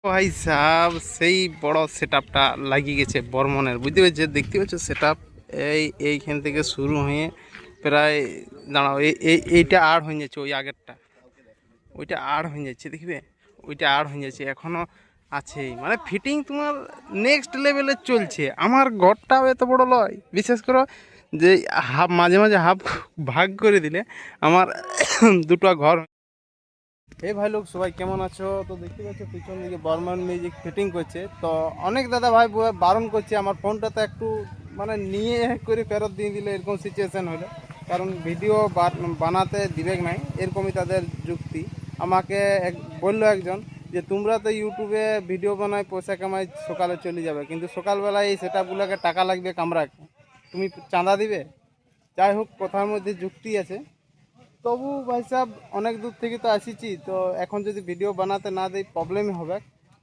ভাই সাহেব সেই বড় সেটআপটা লাগিয়ে গেছে বর্মনের, বুঝতে পেরেছো? দেখতে পাচ্ছ সেটআপ এইখান থেকে শুরু হয়ে প্রায় দাঁড়াও, এইটা আর হয়ে যাচ্ছে, ওই আগেরটা ওইটা আর হয়ে যাচ্ছে, দেখবে ওইটা আর হয়ে যাচ্ছে, এখনো আছে, মানে ফিটিং তোমার নেক্সট লেভেলে চলছে। আমার ঘরটাও এত বড় লয়, বিশেষ করে যে হাফ মাঝে মাঝে হাফ ভাগ করে দিলে আমার দুটো ঘর। এই ভাই লোক সবাই কেমন আছো? তো দেখতে পাচ্ছ পিছন দিকে বর্মান মিউজিক ফিটিং করছে, তো অনেক দাদা ভাই বারণ করছে আমার ফোনটাতে একটু মানে নিয়ে করে ফেরত দিয়ে দিলে এরকম সিচুয়েশান হলে, কারণ ভিডিও বানাতে দিবে নাই, এরকমই তাদের যুক্তি। আমাকে বললো একজন যে তোমরা তো ইউটিউবে ভিডিও বানায় পয়সা কামাই সকালে চলে যাবে, কিন্তু সকালবেলায় এই সেটআপগুলোকে টাকা লাগবে কামরাকে, তুমি চাঁদা দিবে? যাই হোক, কথার মধ্যে যুক্তি আছে। তবু ভাই সাহেব অনেক দূর থেকে তো আসিছি, তো এখন যদি ভিডিও বানাতে না দিই প্রবলেমই হবে।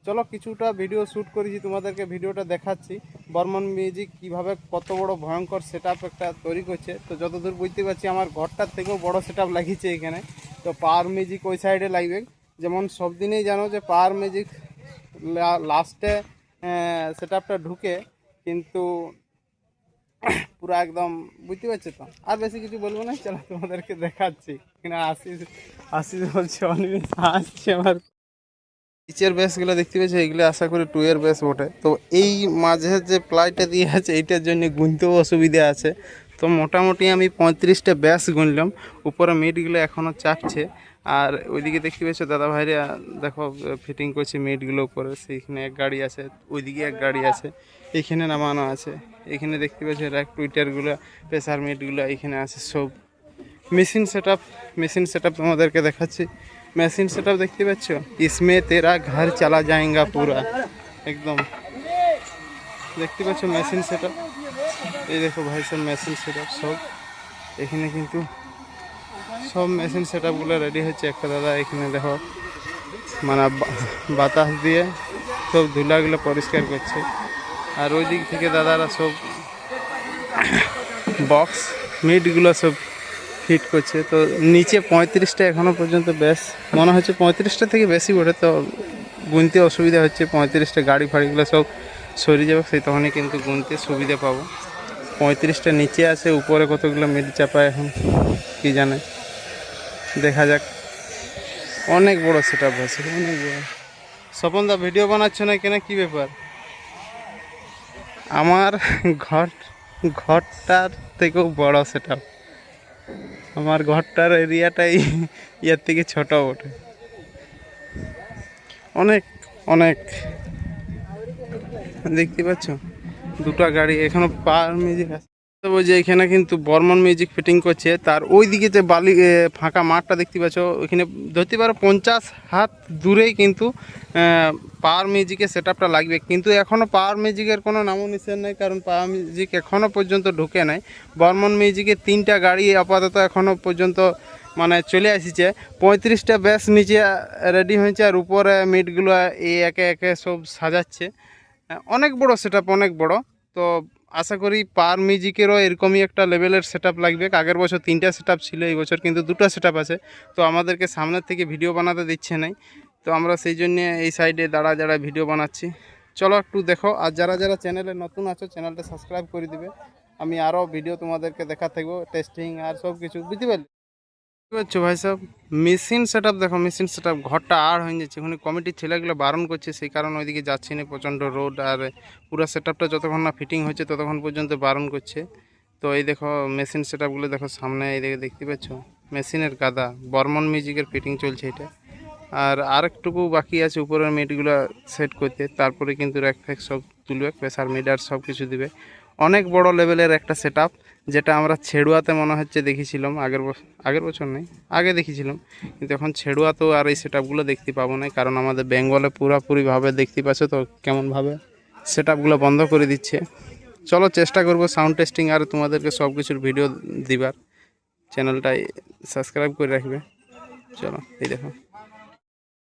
চলো কিছুটা ভিডিও শ্যুট করেছি, তোমাদেরকে ভিডিওটা দেখাচ্ছি বর্মন মিউজিক কীভাবে কত বড় ভয়ঙ্কর সেটআপ একটা তৈরি করছে। তো যতদূর বুঝতে পারছি আমার ঘরটার থেকেও বড় সেটআপ লাগিয়েছে এখানে। তো পাওয়ার মিউজিক ওই সাইডে লাগবে, যেমন সব দিনেই জানো যে পাওয়ার মিউজিক লাস্টে সেটআপটা ঢুকে, কিন্তু পুরো একদম বুঝতে পারছো তো। আর বেশি কিছু বলবো না, চলো তোমাদেরকে দেখাচ্ছি। কিনা আশিস আশিস বলছে, অনিমেষ আসছে আমার নিচের বেসগুলো দেখতে পাচ্ছি, এগুলো আশা করি 2 এর বেস বটে। তো এই মাঝের যে প্লাইটা দিয়ে আছে এইটার জন্য গুনতেও অসুবিধা আছে। তো মোটামুটি আমি 35টা ব্যাস গুনলাম, উপরে মিটগুলো এখনও চাপছে। আর ওইদিকে দেখতে পাচ্ছ দাদা ভাইরা দেখো ফিটিং করছে মিটগুলো উপরে, সেইখানে এক গাড়ি আছে, ওইদিকে এক গাড়ি আছে, এইখানে নামানো আছে। এখানে দেখতে পাচ্ছ র্যাক টুইটারগুলো, প্রেসার মিটগুলো এখানে আছে সব। মেশিন সেটআপ তোমাদেরকে দেখাচ্ছি। মেশিন সেটআপ দেখতে পাচ্ছ, ইসমে তেরা ঘর চালা যায়গা পুরা, একদম দেখতে পাচ্ছ মেশিন সেটআপ। এই দেখো ভাই সব মেশিন সেটআপ সব এখানে, কিন্তু সব মেশিন সেটআপগুলো রেডি হচ্ছে। একটা দাদা এখানে দেখো মানে বাতাস দিয়ে সব ধুলাগুলো পরিষ্কার করছে। আর ওই দিক থেকে দাদারা সব বক্স মিটগুলো সব ফিট করছে। তো নিচে 35টা এখনও পর্যন্ত বেশ মনে হচ্ছে 35টা থেকে বেশি ওঠে, তো গুনতে অসুবিধা হচ্ছে। 35টা গাড়ি ফাড়িগুলো সব সরিয়ে যাবে, সেই তখনই কিন্তু গুনতে সুবিধা পাবো। 35টা নিচে আছে, উপরে কতগুলো মিট চাপায় এখন কি জানে, দেখা যাক। অনেক বড় সেটআপ আছে, অনেক বড়। স্বপনদা ভিডিও বানাচ্ছ না কেন, কি ব্যাপার? আমার ঘরটার থেকেও বড় সেটআপ, আমার ঘরটার এরিয়াটাই ইয়ার থেকে ছোট ওঠে অনেক অনেক। দেখতে পাচ্ছ দুটো গাড়ি এখনো পাওয়ার মিউজিক আছে। ওই যে এখানে কিন্তু বর্মন মিউজিক ফিটিং করছে, তার ওই দিকে যে বালি ফাঁকা মাঠটা দেখতে পাচ্ছ, ওইখানে ধরতে পারো 50 হাত দূরেই কিন্তু পাওয়ার মিউজিকের সেটআপটা লাগবে। কিন্তু এখনও পাওয়ার মিউজিকের কোনো নামও নিশান নেই, কারণ পাওয়ার মিউজিক এখনও পর্যন্ত ঢুকে নাই। বর্মন মিউজিকের 3টা গাড়ি আপাতত এখনও পর্যন্ত মানে চলে আসছে। 35টা ব্যাস নিচে রেডি হয়েছে, আর উপরে মিটগুলো এই একে একে সব সাজাচ্ছে। অনেক বড় সেটআপ, অনেক বড়। তো আশা করি পাওয়ার মিউজিকেরও এরকমই একটা লেভেলের সেটআপ লাগবে। আগের বছর 3টা সেটআপ ছিল, এই বছর কিন্তু 2টা সেটআপ আছে। তো আমাদেরকে সামনের থেকে ভিডিও বানাতে দিচ্ছে নাই, তো আমরা সেই জন্য এই সাইডে দাঁড়া ভিডিও বানাচ্ছি। চলো একটু দেখো, আর যারা যারা চ্যানেলে নতুন আছো চ্যানেলটা সাবস্ক্রাইব করে দিবে। আমি আরও ভিডিও তোমাদেরকে দেখা থাকবো, টেস্টিং আর সব কিছু, বুঝতে পারলে? বুঝতে ভাই সব মেশিন সেটআপ দেখো, মেশিন সেটআপ ঘরটা আর হয়ে যাচ্ছে। ওখানে কমিটির ছেলেগুলো বারণ করছে, সেই কারণে ওইদিকে যাচ্ছি না, প্রচণ্ড রোড। আর পুরো সেটআপটা যতক্ষণ না ফিটিং হচ্ছে ততক্ষণ পর্যন্ত বারণ করছে। তো এই দেখো মেশিন সেটআপগুলো দেখো সামনে, এই দেখতে পাচ্ছ মেশিনের গাদা, বর্মন মিউজিকের ফিটিং চলছে এটা। আর আরেকটুকু বাকি আছে উপরের মিটগুলো সেট করতে, তারপরে কিন্তু র্যাক ফ্যাক সব তুলবে, প্রেসার মিটার সব কিছু দিবে। অনেক বড় লেভেলের একটা সেটআপ, যেটা আমরা ছেড়ুয়াতে মনে হচ্ছে দেখেছিলাম আগের বছর নেই, আগে দেখেছিলাম। কিন্তু এখন ছেড়ুয়াতেও আর এই সেটআপগুলো দেখতে পাবো না, কারণ আমাদের বেঙ্গলে পুরোপুরিভাবে দেখতে পাচ্ছ তো কেমনভাবে সেটআপগুলো বন্ধ করে দিচ্ছে। চলো চেষ্টা করব সাউন্ড টেস্টিং আর তোমাদেরকে সব কিছুর ভিডিও দিবার। চ্যানেলটাই সাবস্ক্রাইব করে রাখবে। চলো এই দেখো।